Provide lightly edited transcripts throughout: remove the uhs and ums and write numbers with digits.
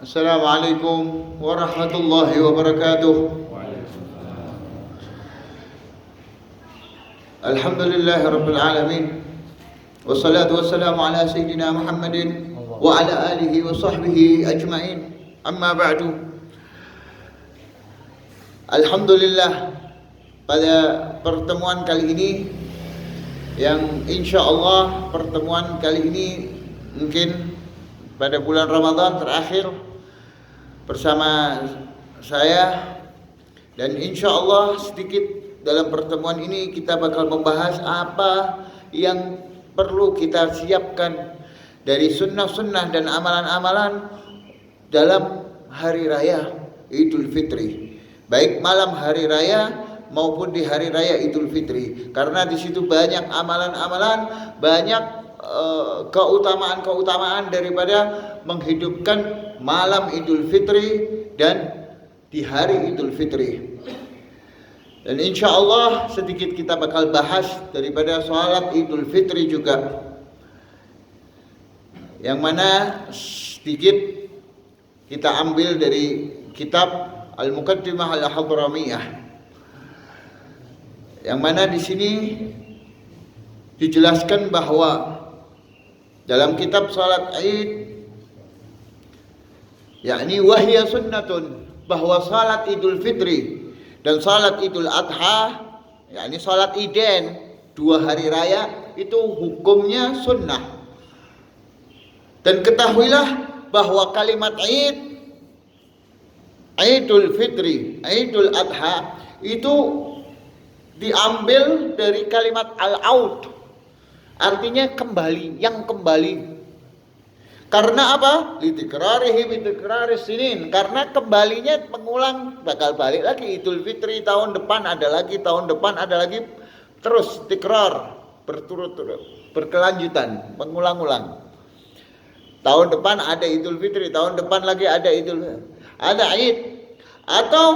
Assalamualaikum warahmatullahi wabarakatuh. Alhamdulillahi rabbil alamin. Wassalatu wassalamu ala sayyidina Muhammadin wa ala alihi wa sahbihi ajma'in. Amma ba'du. Alhamdulillah, pada pertemuan kali ini yang insyaallah pertemuan kali ini mungkin pada bulan Ramadan terakhir bersama saya, dan insyaallah sedikit dalam pertemuan ini kita bakal membahas apa yang perlu kita siapkan dari sunnah-sunnah dan amalan-amalan dalam hari raya Idul Fitri, baik malam hari raya maupun di hari raya Idul Fitri, karena di situ banyak amalan-amalan, banyak keutamaan-keutamaan daripada menghidupkan malam Idul Fitri dan di hari Idul Fitri. Dan insya Allah sedikit kita bakal bahas daripada sholat Idul Fitri juga, yang mana sedikit kita ambil dari kitab Al-Muqaddimah Al-Hadramiyah, yang mana di sini dijelaskan bahwa dalam kitab salat Id, yakni wahya sunnatun, bahwa salat Idul Fitri dan salat Idul Adha, yakni salat Idain, dua hari raya, itu hukumnya sunnah. Dan ketahuilah bahwa kalimat Id, Idul Fitri, Idul Adha itu diambil dari kalimat al-aud, artinya kembali, yang kembali. Karena apa? Litikrarihi bitikraris sinin, karena kembalinya mengulang, bakal balik lagi Idul Fitri, tahun depan ada lagi, tahun depan ada lagi, terus tikrar, berturut-turut, berkelanjutan, mengulang-ulang. Tahun depan ada Idul Fitri, tahun depan lagi ada ada Id. Atau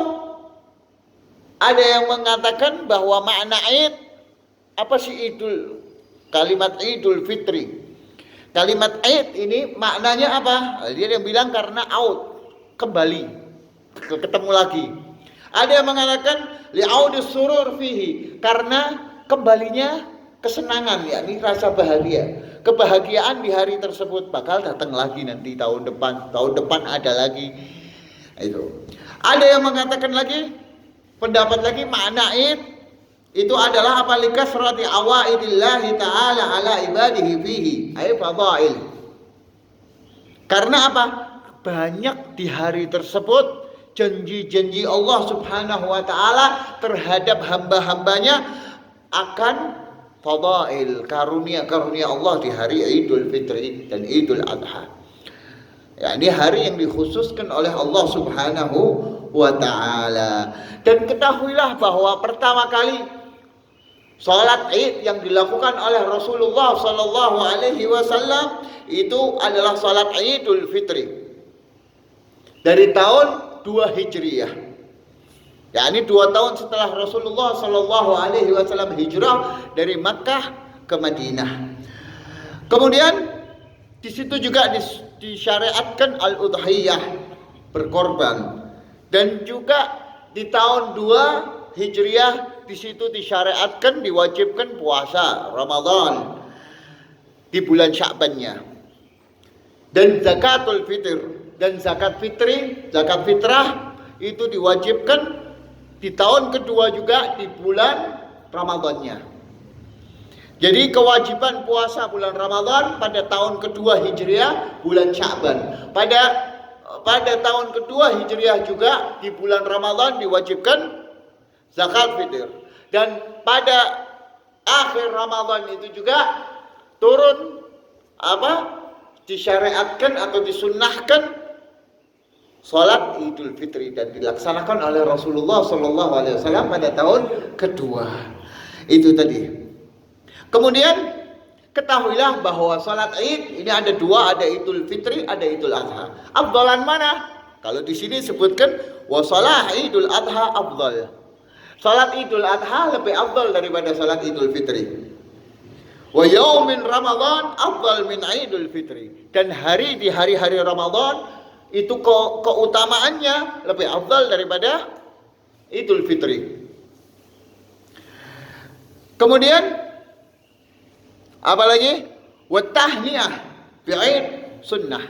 ada yang mengatakan bahwa makna Id, apa sih Idul? Kalimat Idul Fitri, kalimat Id ini maknanya apa? Dia yang bilang karena out, kembali, ketemu lagi. Ada yang mengatakan li'audis surur fihi, karena kembalinya kesenangan, yakni rasa bahagia, kebahagiaan di hari tersebut bakal datang lagi nanti tahun depan ada lagi. Itu. Ada yang mengatakan lagi, pendapat lagi, makna Id itu adalah apa? Likasrati awaidillahi ta'ala ala ibadihi fihi, ay fadail. Karena apa? Banyak di hari tersebut janji-janji Allah subhanahu wa ta'ala terhadap hamba-hambanya akan fadail, karunia-karunia Allah di hari Idul Fitri dan Idul Adha. Ya, ini hari yang dikhususkan oleh Allah subhanahu wa ta'ala. Dan ketahuilah bahwa pertama kali salat Id yang dilakukan oleh Rasulullah sallallahu alaihi wasallam itu adalah salat Idul Fitri dari tahun 2 Hijriah. Yakni 2 tahun setelah Rasulullah sallallahu alaihi wasallam hijrah dari Makkah ke Madinah. Kemudian di situ juga disyariatkan al-udhiyah, berkorban. Dan juga di tahun 2 Hijriah di situ disyariatkan, diwajibkan puasa Ramadan di bulan Sya'bannya. Dan zakatul fitr dan zakat fitri, zakat fitrah itu diwajibkan di tahun kedua juga di bulan Ramadannya. Jadi kewajiban puasa bulan Ramadan pada tahun kedua Hijriah bulan Sya'ban. Pada tahun kedua Hijriah juga di bulan Ramadan diwajibkan zakat fitr. Dan pada akhir Ramadan itu juga turun disyariatkan atau disunnahkan salat Idul Fitri dan dilaksanakan oleh Rasulullah sallallahu alaihi wasallam pada tahun kedua. Itu tadi. Kemudian ketahuilah bahwa salat Id ini ada dua, ada Idul Fitri, ada Idul Adha. Afdalan mana? Kalau di sini sebutkan wa shalah Idul Adha afdal. Salat Idul Adha lebih afdal daripada salat Idul Fitri. Wa yaumin Ramadan afdal min Idul Fitri. Dan hari di hari-hari Ramadan itu keutamaannya lebih afdal daripada Idul Fitri. Kemudian apa lagi? Wa tahniyah bi'id sunnah,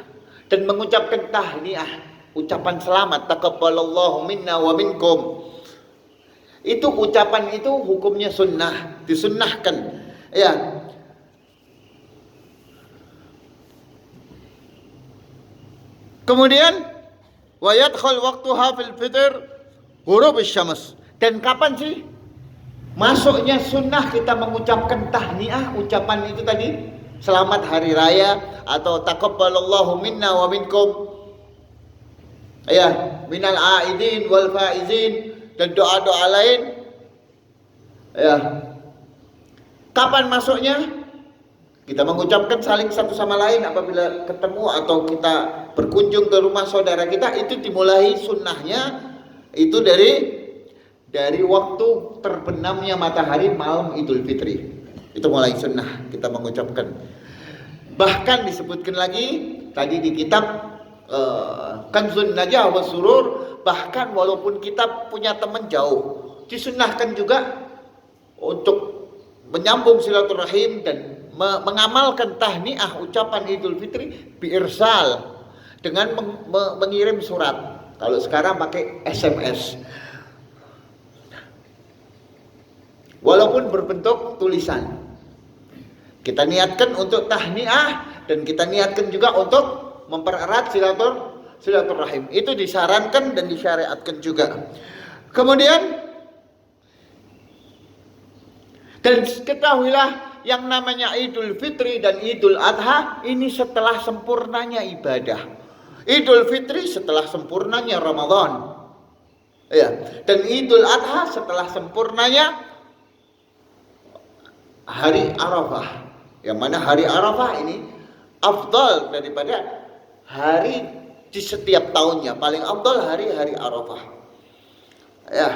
dan mengucapkan tahniyah, ucapan selamat, taqabbalallahu minna wa minkum. Itu ucapan itu hukumnya sunnah, disunnahkan. Ya. Kemudian wa yadkhul waqtuha fil fitr ghurub asy-syams. Dan kapan sih masuknya sunnah kita mengucapkan tahniah, ucapan itu tadi, selamat hari raya atau taqabbalallahu minna wa minkum, ya, minal aidin wal faizin, dan doa-doa lain, ya. Kapan masuknya? Kita mengucapkan saling satu sama lain apabila ketemu atau kita berkunjung ke rumah saudara kita, itu dimulai sunnahnya itu dari waktu terbenamnya matahari malam Idul Fitri. Itu mulai sunnah kita mengucapkan. Bahkan disebutkan lagi tadi di kitab Kanzun Najah wa Surur, bahkan walaupun kita punya teman jauh, disunnahkan juga untuk menyambung silaturahim dan mengamalkan tahniah ucapan Idul Fitri biirsal, dengan mengirim surat. Kalau sekarang pakai SMS, walaupun berbentuk tulisan, kita niatkan untuk tahniah dan kita niatkan juga untuk mempererat silaturahim. Itu disarankan dan disyariatkan juga. Kemudian, dan ketahuilah yang namanya Idul Fitri dan Idul Adha ini setelah sempurnanya ibadah. Idul Fitri setelah sempurnanya Ramadan, ya, dan Idul Adha setelah sempurnanya hari Arafah. Yang mana hari Arafah ini afdal daripada hari di setiap tahunnya. Paling afdal hari-hari Arafah, ya.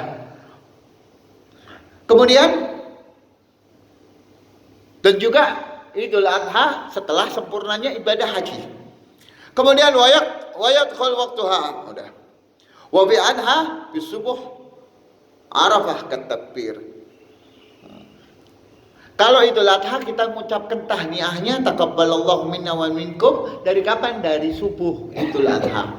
Kemudian, dan juga Idul Adha setelah sempurnanya ibadah haji. Kemudian wayat khul waktuha, udah. Wa bi adha bis subuh Arafah katakbir. Kalau Idul Adha kita mengucapkan tahniahnya taqabbalallahu minna wa minkum dari kapan? Dari subuh Idul Adha.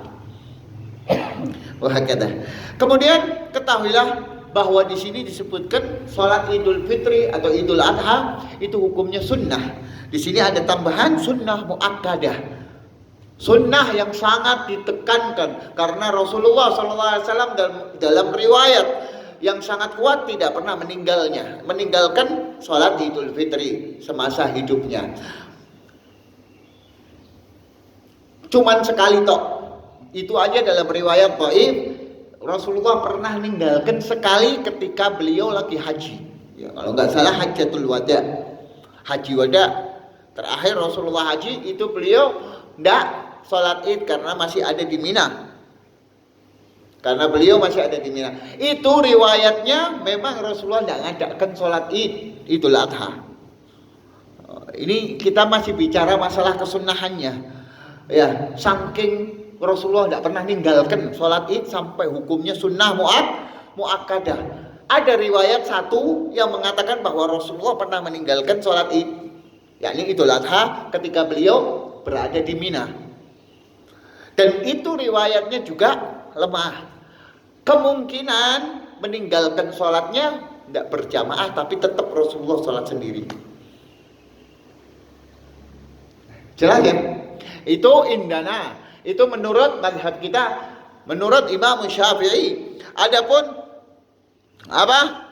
Wahakada. Kemudian ketahuilah bahwa di sini disebutkan sholat Idul Fitri atau Idul Adha itu hukumnya sunnah. Di sini ada tambahan sunnah muakkadah, sunnah yang sangat ditekankan, karena Rasulullah SAW dalam riwayat yang sangat kuat tidak pernah meninggalkan sholat Idul Fitri semasa hidupnya. Cuman sekali tok, itu aja dalam riwayat dhaif. Rasulullah pernah meninggalkan sekali ketika beliau lagi haji. Ya, kalau nggak salah Hajjatul Wada, haji wada terakhir Rasulullah haji, itu beliau nggak sholat id karena masih ada di Mina. Karena beliau masih ada di Mina. Itu riwayatnya memang Rasulullah nggak ngadakan sholat id Idul Adha. Ini kita masih bicara masalah kesunahannya. Ya, saking Rasulullah tidak pernah meninggalkan sholat id sampai hukumnya sunnah muakkadah. Ada riwayat satu yang mengatakan bahwa Rasulullah pernah meninggalkan sholat id, yakni Idul Adha, ketika beliau berada di Mina. Dan itu riwayatnya juga lemah. Kemungkinan meninggalkan sholatnya tidak berjamaah, tapi tetap Rasulullah sholat sendiri. Jelas ya? Itu indana. Itu menurut mazhab kita, menurut Imam Syafi'i. Adapun apa?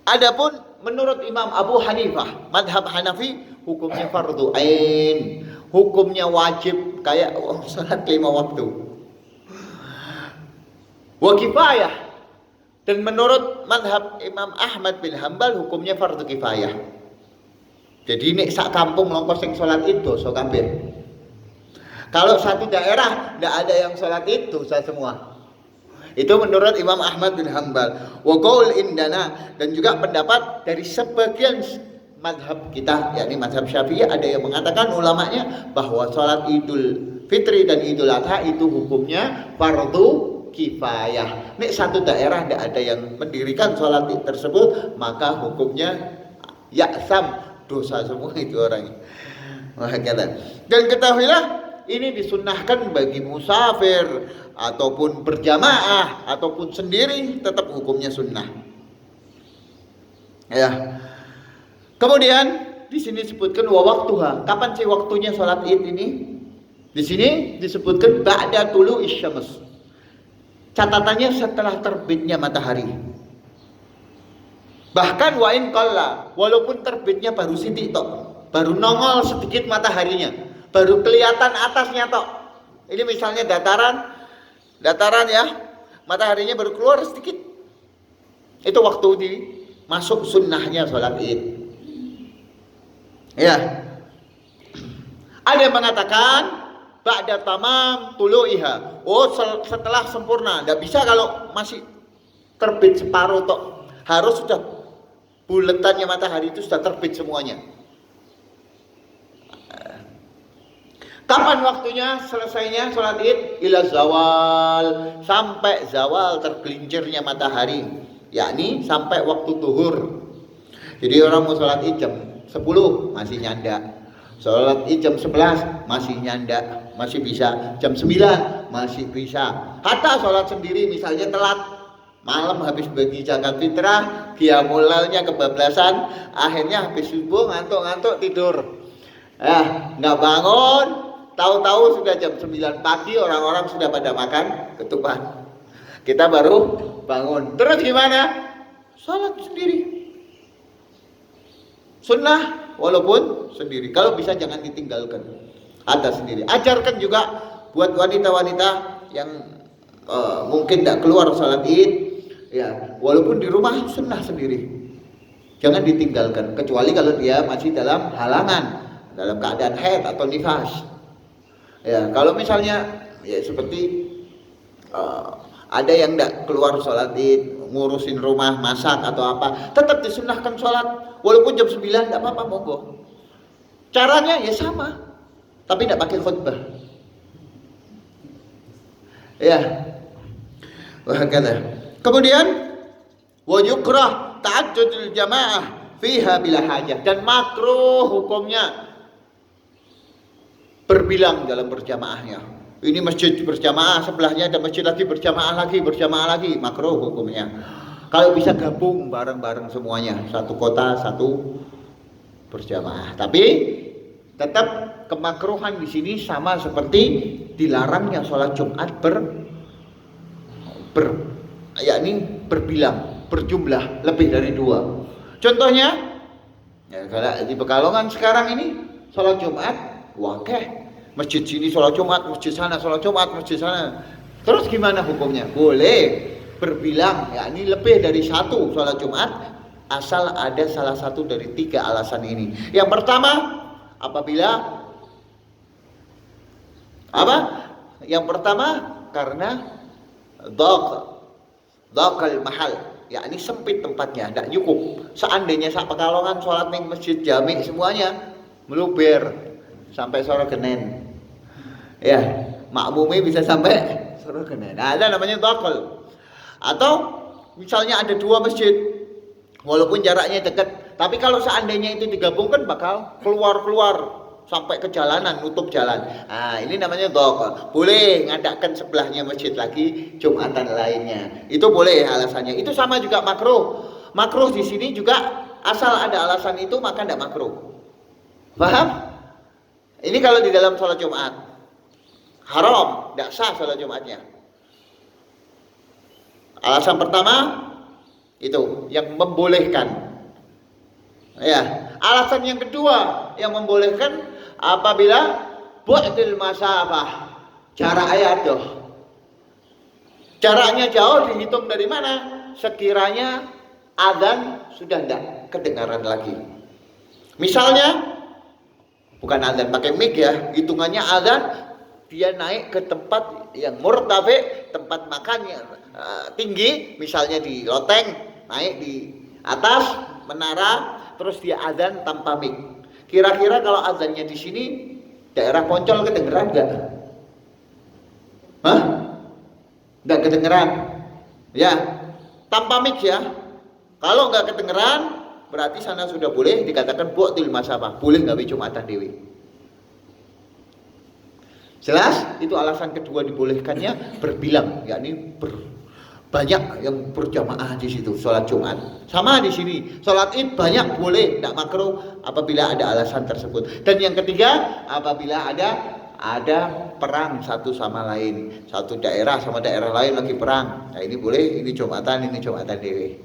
Adapun menurut Imam Abu Hanifah, mazhab Hanafi, hukumnya fardu ain, hukumnya wajib kayak salat 5 waktu. Wa kifayah. Dan menurut mazhab Imam Ahmad bin Hanbal, hukumnya fardu kifayah. Jadi nek sak kampung longkos sing salat itu so kabeh. Kalau satu daerah tidak ada yang sholat id, dosa semua. Itu menurut Imam Ahmad bin Hanbal. Wa qaul indana, dan juga pendapat dari sebagian mazhab kita, yakni mazhab Syafi'i, ada yang mengatakan ulamanya bahwa sholat Idul Fitri dan Idul Adha itu hukumnya fardu kifayah. Nek satu daerah tidak ada yang mendirikan sholat id tersebut, maka hukumnya yaksam, dosa semua itu orangnya. Dan ketahuilah ini disunnahkan bagi musafir ataupun berjamaah ataupun sendiri, tetap hukumnya sunnah. Ya. Kemudian di sini disebutkan waktuha. Kapan sih waktunya sholat id ini? Di sini disebutkan ba'da tulu isyams. Catatannya setelah terbitnya matahari. Bahkan wa in qalla, walaupun terbitnya baru sidik tok, baru nongol sedikit mataharinya, baru kelihatan atasnya tok. Ini misalnya dataran ya, mataharinya baru keluar sedikit. Itu waktu di masuk sunnahnya sholat id. Ya. Ada yang mengatakan ba'da tamam tulu'iha. Oh, setelah sempurna. Tidak bisa kalau masih terbit separuh tok. Harus sudah buletannya matahari itu sudah terbit semuanya. Kapan waktunya selesainya sholat id? Ila zawal, sampai zawal tergelincirnya matahari, yakni sampai waktu zuhur. Jadi orang mau sholat id jam 10 masih nyanda. Sholat id jam 11 masih nyanda, masih bisa. Jam 9 masih bisa. Hatta sholat sendiri misalnya telat, malam habis bagi zakat fitrah, qiyamul lailnya kebablasan, akhirnya habis subuh ngantuk-ngantuk tidur. Nggak bangun, tahu-tahu sudah jam 9 pagi, orang-orang sudah pada makan ketupat. Kita baru bangun. Terus gimana? Sholat sendiri. Sunnah walaupun sendiri. Kalau bisa jangan ditinggalkan. Ada sendiri. Ajarkan juga buat wanita-wanita yang mungkin tidak keluar sholat id, ya walaupun di rumah sunnah sendiri. Jangan ditinggalkan. Kecuali kalau dia masih dalam halangan, dalam keadaan haid atau nifas. Ya kalau misalnya ya seperti ada yang tidak keluar sholat id, ngurusin rumah, masak atau apa, tetap disunnahkan sholat walaupun jam 9 tidak apa-apa, monggo. Caranya ya sama, tapi tidak pakai khutbah. Ya, wahakala. Kemudian wa yukrah ta'addudul jamaah fiha bila hajah, dan makruh hukumnya berbilang dalam berjamaahnya. Ini masjid berjamaah, sebelahnya ada masjid lagi berjamaah lagi, makruh hukumnya. Kalau bisa gabung bareng-bareng semuanya, satu kota, satu berjamaah. Tapi tetap kemakruhan di sini sama seperti dilarangnya sholat Jumat yakni berbilang, berjumlah lebih dari 2. Contohnya, ya kalau di Pekalongan sekarang ini sholat Jumat, wakeh. Masjid sini sholat Jumat, masjid sana sholat Jumat, masjid sana. Terus gimana hukumnya? Boleh berbilang, yakni lebih dari 1 sholat Jumat, asal ada salah satu dari 3 alasan ini. Yang pertama, apabila Yang pertama karena dhaqal mahal, yakni sempit tempatnya, tidak cukup. Seandainya sak Pekalongan sholat ning masjid jami semuanya meluber sampai sore Genen, ya makmumnya bisa sampai sore Genen. Nah, ada namanya dhaqal. Atau misalnya ada 2 masjid, walaupun jaraknya dekat, tapi kalau seandainya itu digabungkan bakal keluar sampai ke jalanan, nutup jalan. Nah, ini namanya dhaqal. Boleh ngadakan sebelahnya masjid lagi Jumatan lainnya. Itu boleh alasannya. Itu sama juga makruh. Makruh di sini juga asal ada alasan itu maka tidak makruh. Paham? Ini kalau di dalam sholat Jumat haram, tidak sah sholat Jumatnya. Alasan pertama itu yang membolehkan. Ya, alasan yang kedua yang membolehkan apabila bu'dil masafah, jaraknya jauh. Jaraknya jauh dihitung dari mana? Sekiranya azan sudah tidak kedengaran lagi. Misalnya bukan azan pakai mic ya, hitungannya azan dia naik ke tempat yang murtafi, tempat makannya tinggi, misalnya di loteng, naik di atas menara, terus dia azan tanpa mic. Kira-kira kalau azannya di sini daerah Poncol kedengeran enggak? Hah? Nggak kedengeran? Ya, tanpa mix ya. Kalau nggak kedengeran, berarti sana sudah boleh dikatakan bu'til masafah, boleh nggak Jumatan dewi. Jelas? Itu alasan kedua dibolehkannya berbilang, yakni banyak yang berjamaah di situ sholat Jumat. Sama di sini, sholat Id banyak boleh, tidak makruh apabila ada alasan tersebut. Dan yang ketiga, apabila ada perang satu sama lain, satu daerah sama daerah lain lagi perang. Nah ini boleh, ini Jumatan dewe.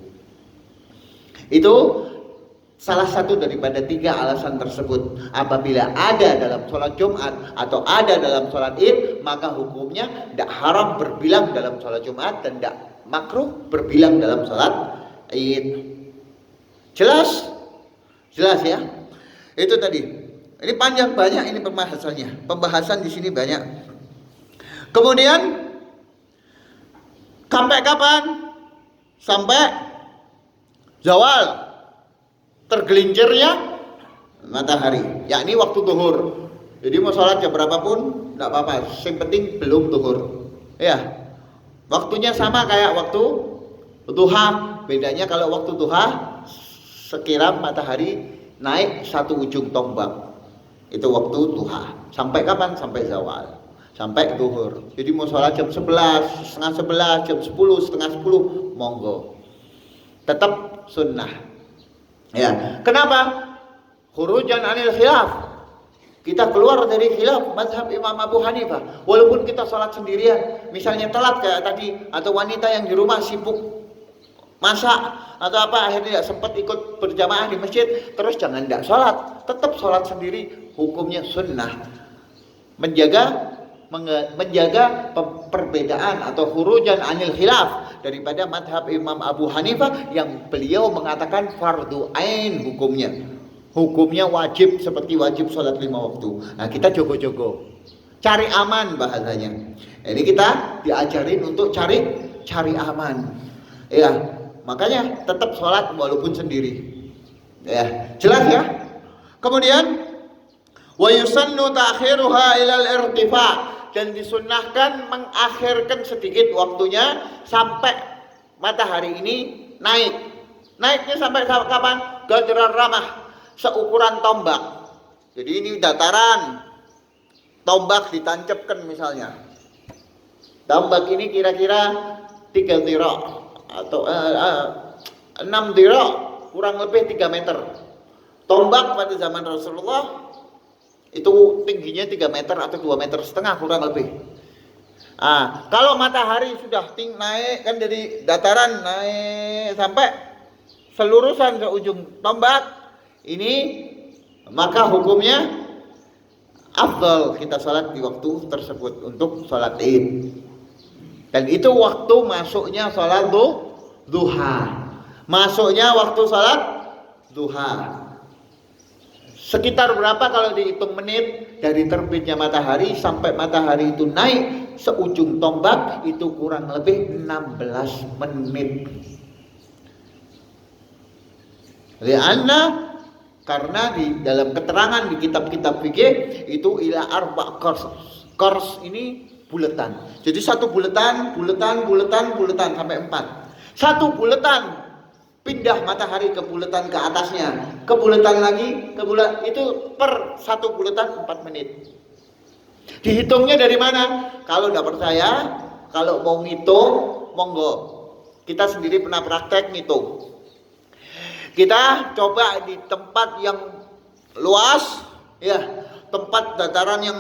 Itu salah satu daripada 3 alasan tersebut. Apabila ada dalam sholat Jumat atau ada dalam sholat Id, maka hukumnya tidak haram berbilang dalam sholat Jumat dan tidak makruh berbilang dalam sholat Id. Jelas? Jelas ya? Itu tadi. Ini panjang banyak ini pembahasannya. Pembahasan di sini banyak. Kemudian sampai kapan? Sampai zawal tergelincirnya matahari, yakni waktu zuhur. Jadi mau sholat jam berapapun tidak apa-apa, yang penting belum zuhur. Ya, waktunya sama kayak waktu duha. Bedanya kalau waktu duha sekira matahari naik satu ujung tombak, itu waktu duha. Sampai kapan? Sampai zawal, sampai zuhur. Jadi mau sholat jam 11, setengah 11, jam 10, setengah 10, monggo. Tetap sunnah. Ya, kenapa? Khurujan anil khilaf. Kita keluar dari khilaf mazhab Imam Abu Hanifah. Walaupun kita sholat sendirian, misalnya telat kayak tadi, atau wanita yang di rumah sibuk masak atau apa, akhirnya tidak sempat ikut berjamaah di masjid, terus jangan tidak sholat, tetap sholat sendiri, hukumnya sunnah. Menjaga perbedaan atau khurujan anil khilaf daripada madhab Imam Abu Hanifah yang beliau mengatakan fardu ain hukumnya wajib seperti wajib sholat 5 waktu. Nah kita jogo-jogo cari aman bahasanya. Ini kita diajarin untuk cari aman ya, makanya tetap sholat walaupun sendiri ya. Jelas ya. Kemudian wa yusannu ta'khiruha ilal irtifa, dan disunnahkan mengakhirkan sedikit waktunya sampai matahari ini naik. Naiknya sampai kapan? Gadrar ramah, seukuran tombak. Jadi ini dataran, tombak ditancapkan misalnya. Tombak ini kira-kira 3 dhira atau 6 dhira, kurang lebih 3 meter. Tombak pada zaman Rasulullah itu tingginya 3 meter atau 2,5 meter kurang lebih. Kalau matahari sudah naik kan dari dataran naik sampai selurusan ke ujung tombak ini, maka hukumnya afdal kita sholat di waktu tersebut untuk sholat Id. Dan itu waktu masuknya sholat duha. Masuknya waktu sholat duha. Sekitar berapa kalau dihitung menit dari terbitnya matahari sampai matahari itu naik seujung tombak, itu kurang lebih 16 menit. Karena di dalam keterangan di kitab-kitab fikih itu ila arba qars ini buletan. Jadi satu buletan sampai 4. Satu buletan pindah matahari ke bulatan ke atasnya, ke bulatan lagi, ke bulan itu per satu bulatan 4 menit. Dihitungnya dari mana? Kalau tidak percaya, kalau mau ngitung, monggo. Kita sendiri pernah praktek ngitung. Kita coba di tempat yang luas, ya, tempat dataran yang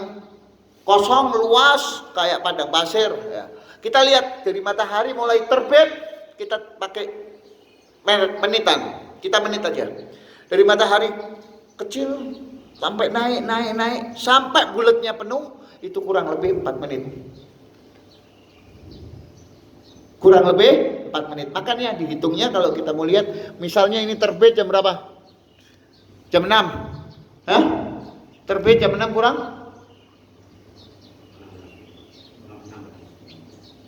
kosong luas kayak padang pasir. Ya. Kita lihat dari matahari mulai terbit, kita pakai menitan, kita menit aja. Dari matahari kecil sampai naik sampai bulatnya penuh, itu kurang lebih 4 menit. Kurang lebih 4 menit. Makanya dihitungnya kalau kita mau lihat, misalnya ini terbit jam berapa? Jam 6. Hah? Terbit jam 6 kurang?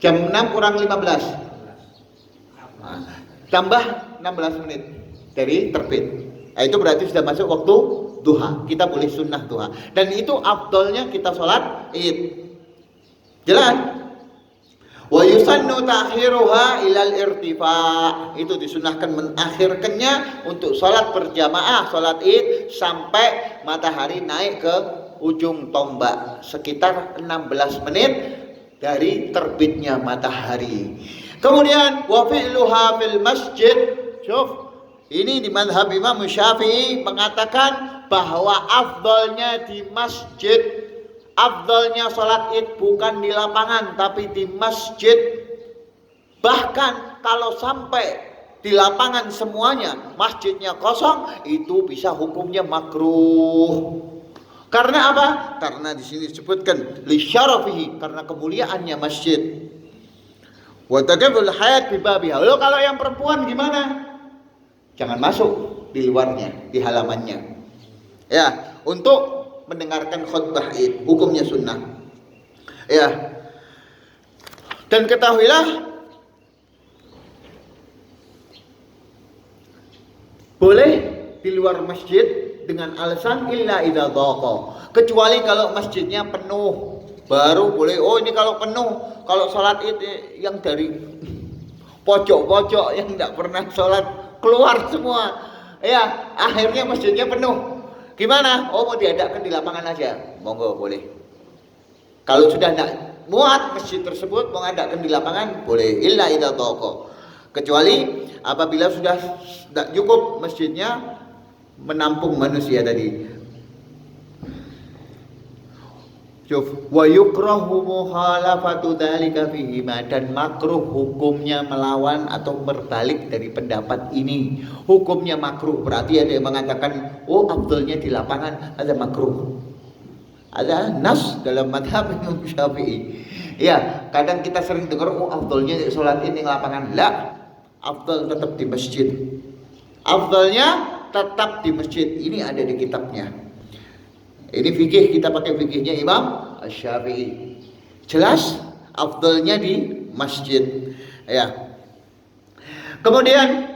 Jam 6 kurang 15. Tambah 16 menit dari terbit. Nah, itu berarti sudah masuk waktu duha. Kita boleh sunnah duha. Dan itu afdolnya kita sholat Id. Jelas? Wa yusannu ta'khiruha ilal irtifa. Itu disunahkan mengakhirkannya untuk sholat berjamaah, sholat id sampai matahari naik ke ujung tombak, sekitar 16 menit dari terbitnya matahari. Kemudian wa fi'luha fil masjid. Syuf, ini di mazhab Imam Syafi'i mengatakan bahwa afdalnya di masjid. Afdalnya sholat id bukan di lapangan tapi di masjid. Bahkan kalau sampai di lapangan semuanya, masjidnya kosong, itu bisa hukumnya makruh. Karena apa? Karena di sini disebutkan li syarafihi, karena kemuliaannya masjid. Wa taqabul hayat bi babiha. Lalu kalau yang perempuan gimana? Jangan masuk di luarnya, di halamannya. Ya, untuk mendengarkan khutbah id, hukumnya sunnah. Ya. Dan ketahuilah, boleh di luar masjid dengan alasan illa idza dhaqa. Kecuali kalau masjidnya penuh, baru boleh. Oh, ini kalau penuh, kalau sholat id yang dari pojok-pojok yang tidak pernah sholat keluar semua. Ya, akhirnya masjidnya penuh. Gimana? Oh, mau diadakan di lapangan aja, monggo boleh. Kalau sudah tidak muat masjid tersebut mau diadakan di lapangan, boleh. Illa idza dhaqa. Kecuali apabila sudah tidak cukup masjidnya menampung manusia tadi. Wa yukrahu mukhalafatu dzalika fihi, dan makruh hukumnya melawan atau berbalik dari pendapat ini. Hukumnya makruh, berarti ada yang mengatakan oh afdalnya di lapangan, ada makruh. Ada nas dalam madhab Imam Syafi'i. Ya, kadang kita sering dengar oh afdalnya sholat ini di lapangan. La, afdal tetap di masjid. Afdalnya tetap di masjid. Ini ada di kitabnya. Ini fikih, kita pakai fikihnya Imam Syafi'i. Jelas afdalnya di masjid. Ya. Kemudian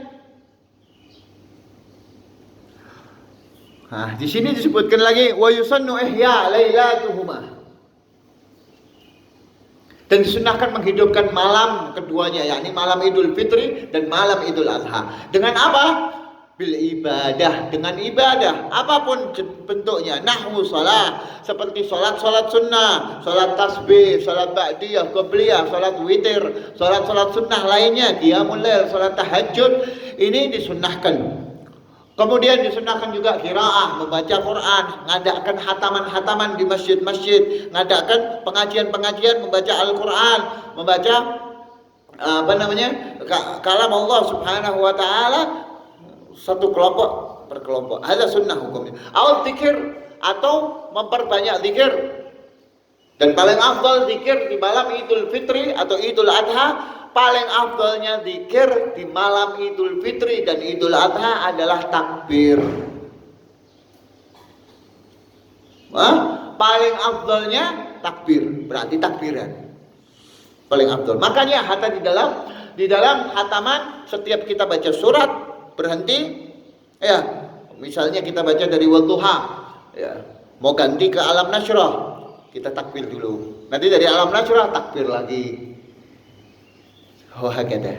di sini disebutkan lagi wa yusannu ihya lailatuhuma. Dan disunahkan menghidupkan malam keduanya, yakni malam Idul Fitri dan malam Idul Adha. Dengan apa? Bil ibadah, dengan ibadah apapun bentuknya. Nahwu salat, seperti salat sunnah, salat tasbih, salat ba'diyah, qabliyah, salat witir, salat sunnah lainnya, qiyamul lail, salat tahajud, ini disunnahkan. Kemudian disunnahkan juga qiraah, membaca Quran, ngadakan hataman-hataman di masjid-masjid, ngadakan pengajian-pengajian, membaca Al-Quran, membaca kalam Allah Subhanahu wa taala satu kelompok per kelompok. Ada sunnah hukumnya. Au zikir, atau memperbanyak zikir. Dan paling afdal zikir di malam Idul Fitri atau Idul Adha. Paling afdalnya zikir di malam Idul Fitri dan Idul Adha adalah takbir. Paling afdalnya takbir, berarti takbiran. Paling afdal. Makanya hatta di dalam hataman setiap kita baca surat berhenti, ya, misalnya kita baca dari wadduha, ya, mau ganti ke alam nasyrah, kita takbir dulu, nanti dari alam nasyrah takbir lagi. Hakada.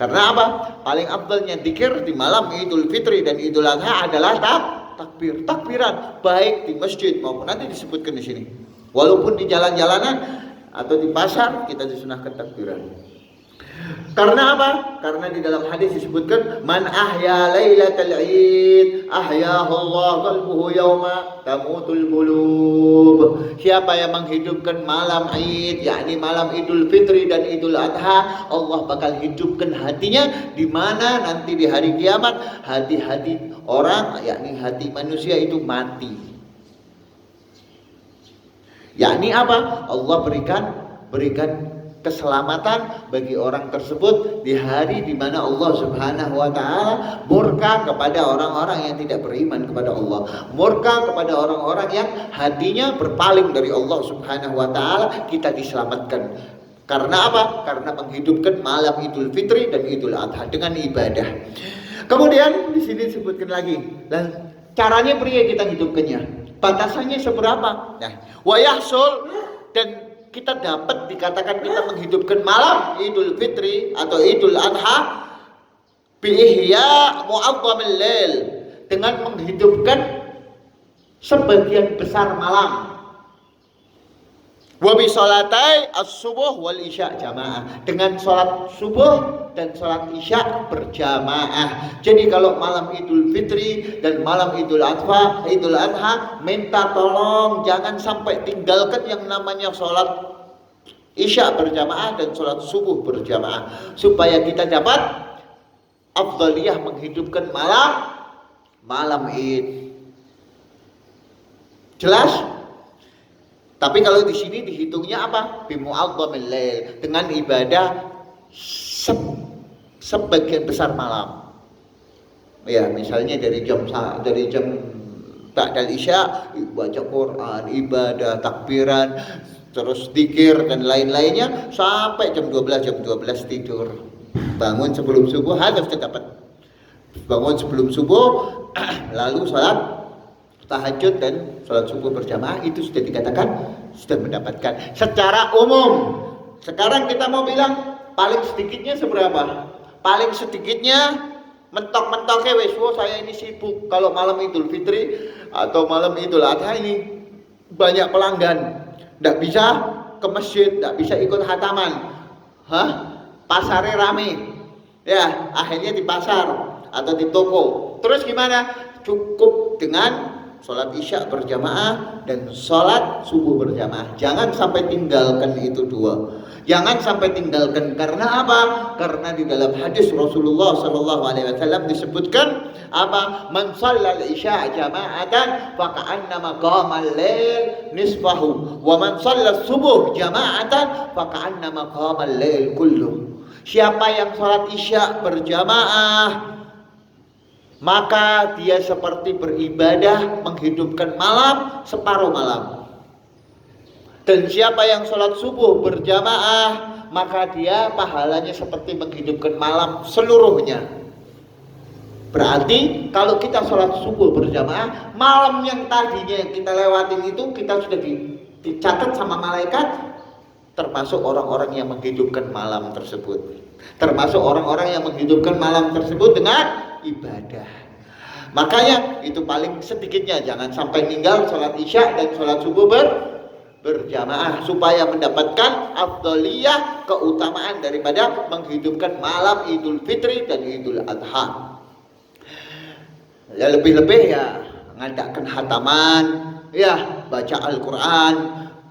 Karena apa? Paling afdalnya zikir di malam Idul Fitri dan Idul Adha adalah takbiran, baik di masjid maupun nanti disebutkan di sini. Walaupun di jalan-jalanan atau di pasar kita disunahkan takbiran. Karena apa? Karena di dalam hadis disebutkan man ahya lailatal id ahyahu Allah qalbuhu yauma tamutul qulub. Siapa yang menghidupkan malam Id, yakni malam Idul Fitri dan Idul Adha, Allah bakal hidupkan hatinya di mana nanti di hari kiamat hati-hati orang, yakni hati manusia itu mati. Yakni apa? Allah berikan keselamatan bagi orang tersebut di hari di mana Allah Subhanahu wa taala murka kepada orang-orang yang tidak beriman kepada Allah, murka kepada orang-orang yang hatinya berpaling dari Allah Subhanahu wa taala. Kita diselamatkan. Karena apa? Karena menghidupkan malam Idul Fitri dan Idul Adha dengan ibadah. Kemudian di sini disebutkan lagi, dan caranya pria kita hidupkannya. Batasannya seberapa? Nah, wa yahsul, dan kita dapat dikatakan kita menghidupkan malam Idul Fitri atau Idul Adha bi'ihya mu'azzamil lail, dengan menghidupkan sebagian besar malam. Wa bi sholatai as-subuh wal isya jamaah, dengan sholat subuh dan sholat isya berjamaah. Jadi kalau malam Idul Fitri dan malam Idul Adha, minta tolong jangan sampai tinggalkan yang namanya sholat isya berjamaah dan sholat subuh berjamaah, supaya kita dapat afdaliyah menghidupkan malam Id. Jelas? Tapi kalau di sini dihitungnya apa? Bimu'azzamil lail, dengan ibadah sebagian besar malam. Ya, misalnya dari jam ba'dal isya baca Quran, ibadah, takbiran, terus zikir dan lain-lainnya sampai jam 12 tidur. Bangun sebelum subuh harus dapat. Bangun sebelum subuh lalu salat tahajud dan sholat subuh berjamaah, itu sudah dikatakan sudah mendapatkan secara umum. Sekarang kita mau bilang paling sedikitnya seberapa? Paling sedikitnya mentok-mentoknya wes, saya ini sibuk kalau malam Idul Fitri atau malam Idul Adha ini banyak pelanggan, tidak bisa ke masjid, tidak bisa ikut khataman. Pasarnya rame, ya akhirnya di pasar atau di toko. Terus gimana? Cukup dengan sholat isya berjamaah dan sholat subuh berjamaah. Jangan sampai tinggalkan itu dua. Jangan sampai tinggalkan, karena apa? Karena di dalam hadis Rasulullah SAW disebutkan apa? Man shallal isya jama'atan faka'annama qamal lail nisfahu wa man shallal subuh jama'atan faka'annama qamal lail kulluh. Siapa yang sholat isya berjamaah, maka dia seperti beribadah menghidupkan malam separuh malam. Dan siapa yang sholat subuh berjamaah, maka dia pahalanya seperti menghidupkan malam seluruhnya. Berarti kalau kita sholat subuh berjamaah, malam yang tadinya kita lewatin itu kita sudah dicatat sama malaikat termasuk orang-orang yang menghidupkan malam tersebut. Termasuk orang-orang yang menghidupkan malam tersebut dengan ibadah. Makanya itu paling sedikitnya, jangan sampai ninggal sholat isya dan sholat subuh berjamaah, supaya mendapatkan afdaliyah, keutamaan daripada menghidupkan malam Idul Fitri dan Idul Adha. Ya lebih-lebih ya ngadakan khataman, ya baca Al-Quran,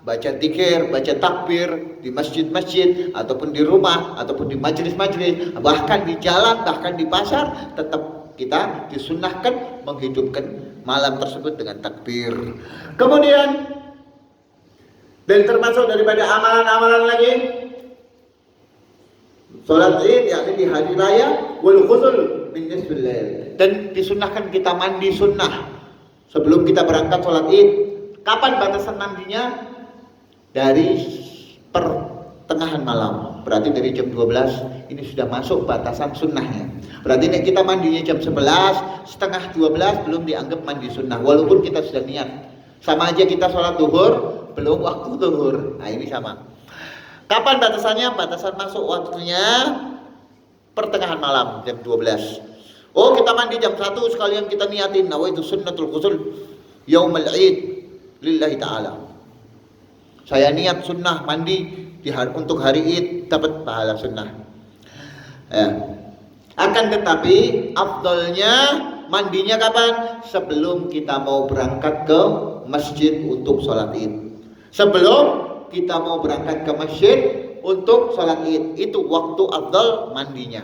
baca zikir, baca takbir di masjid-masjid ataupun di rumah ataupun di majelis-majelis, bahkan di jalan, bahkan di pasar, tetap kita disunnahkan menghidupkan malam tersebut dengan takbir. Kemudian dan termasuk daripada amalan-amalan lagi salat Id, yakni di hari raya, wal ghusl min nisfil lail, dan disunnahkan kita mandi sunnah sebelum kita berangkat salat Id. Kapan batasan mandinya? Dari pertengahan malam, berarti dari jam 12 ini sudah masuk batasan sunnahnya. Berarti kita mandinya jam 11, setengah 12 belum dianggap mandi sunnah, walaupun kita sudah niat. Sama aja kita sholat duhur belum waktu duhur. Nah ini sama. Kapan batasannya? Batasan masuk waktunya pertengahan malam jam 12. Oh kita mandi jam 1 sekalian kita niatin nawaitu sunnatul ghusl yaumul id lillahi ta'ala. Saya niat sunnah mandi untuk hari Id, dapat pahala sunnah. Ya. Akan tetapi afdalnya mandinya kapan? Sebelum kita mau berangkat ke masjid untuk sholat Id. Sebelum kita mau berangkat ke masjid untuk sholat Id, itu waktu afdal mandinya.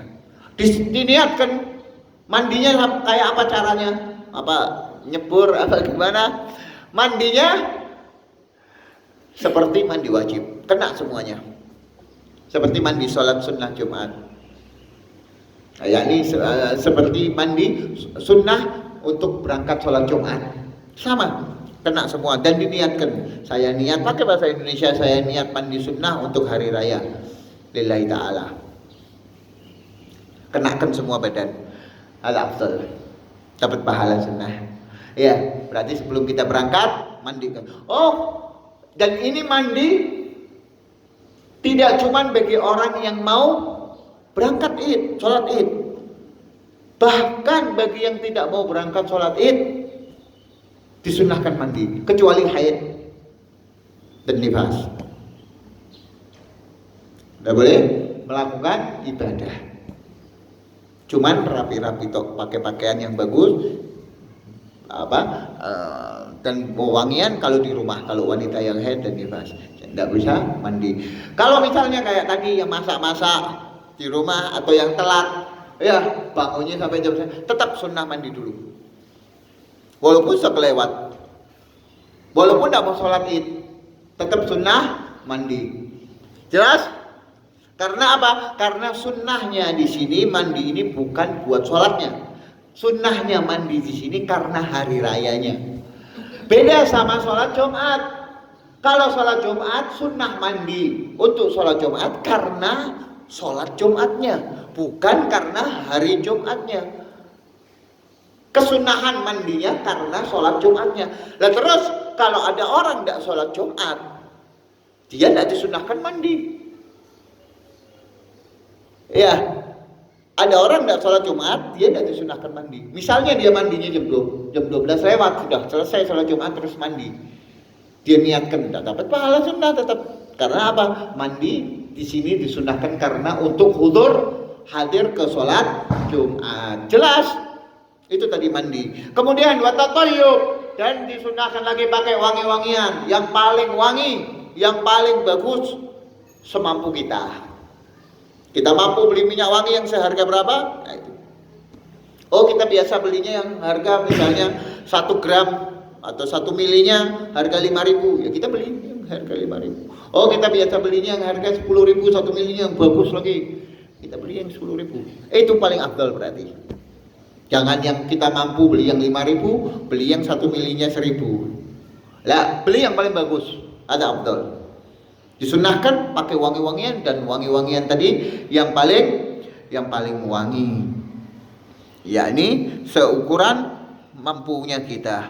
Diniatkan mandinya kayak apa caranya? Apa nyebur apa gimana? Mandinya seperti mandi wajib, kena semuanya. Seperti mandi sholat sunnah Jumat. Yakni seperti mandi sunnah untuk berangkat sholat Jumat. Sama, kena semua dan diniatkan. Saya niat, pakai bahasa Indonesia, saya niat mandi sunnah untuk hari raya lillahi ta'ala. Kenakan semua badan. Al-afdal. Dapat pahala sunnah. Ya, berarti sebelum kita berangkat mandikan. Oh, dan ini mandi Tidak cuma bagi orang yang mau berangkat Id, sholat Id. Bahkan bagi yang tidak mau berangkat sholat Id disunahkan mandi, kecuali haid dan nifas. Tidak boleh melakukan ibadah. Cuman rapi-rapi tok, pakai pakaian yang bagus, dan wangian kalau di rumah. Kalau wanita yang haid dan nifas tidak bisa mandi. Kalau misalnya kayak tadi yang masak-masak di rumah atau yang telat, ya bangunnya sampai jam 1, tetap sunnah mandi dulu. Walaupun sekelewat, walaupun tidak mau sholat Id, tetap sunnah mandi. Jelas? Karena apa? Karena sunnahnya di sini mandi ini bukan buat sholatnya. Sunnahnya mandi di sini karena hari rayanya. Beda sama sholat Jumat. Kalau sholat Jumat sunnah mandi untuk sholat Jumat karena sholat Jumatnya, bukan karena hari Jumatnya. Kesunahan mandinya karena sholat Jumatnya. Lah terus kalau ada orang tidak sholat Jumat, dia tidak disunahkan mandi. Ya, ada orang tidak sholat Jumat, dia tidak disunahkan mandi. Misalnya dia mandinya jam 12 lewat, sudah selesai sholat Jumat terus mandi. Dia niatkan tidak dapat pahala sunnah tetap. Karena apa? Mandi di sini disunahkan karena untuk hadir ke sholat Jumat. Jelas? Itu tadi mandi. Kemudian watatayyub, dan disunahkan lagi pakai wangi-wangian yang paling wangi, yang paling bagus semampu kita. Kita mampu beli minyak wangi yang seharga berapa? Nah, itu. Oh, kita biasa belinya yang harga misalnya 1 gram atau 1 milinya harga 5.000. Ya kita beli yang harga 5.000. Oh, kita biasa belinya yang harga 10.000, 1 milinya yang bagus lagi. Kita beli yang 10.000. Itu paling afdal berarti. Jangan yang kita mampu beli yang 5.000, beli yang 1 milinya 1.000. Lah, beli yang paling bagus. Ada afdal. Disunahkan pakai wangi-wangian, dan wangi-wangian tadi yang paling wangi. Yakni seukuran mampunya kita.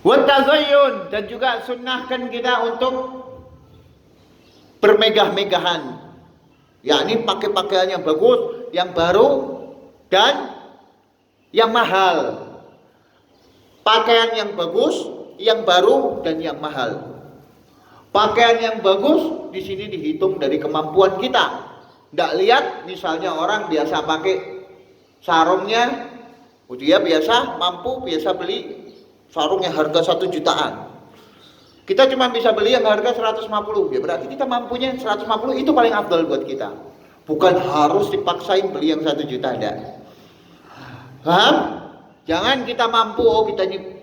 Wa tazayyun, dan juga sunnahkan kita untuk bermegah-megahan. Yakni pakai pakaian yang bagus, yang baru dan yang mahal. Pakaian yang bagus, yang baru dan yang mahal. Pakaian yang bagus di sini dihitung dari kemampuan kita. Tidak lihat misalnya orang biasa pakai sarungnya, dia biasa mampu, biasa beli sarung yang harga 1 jutaan. Kita cuma bisa beli yang harga 150, ya berarti kita mampunya 150, itu paling afdal buat kita. Bukan harus dipaksain beli yang 1 juta, enggak. Paham? Jangan kita mampu, oh kita ini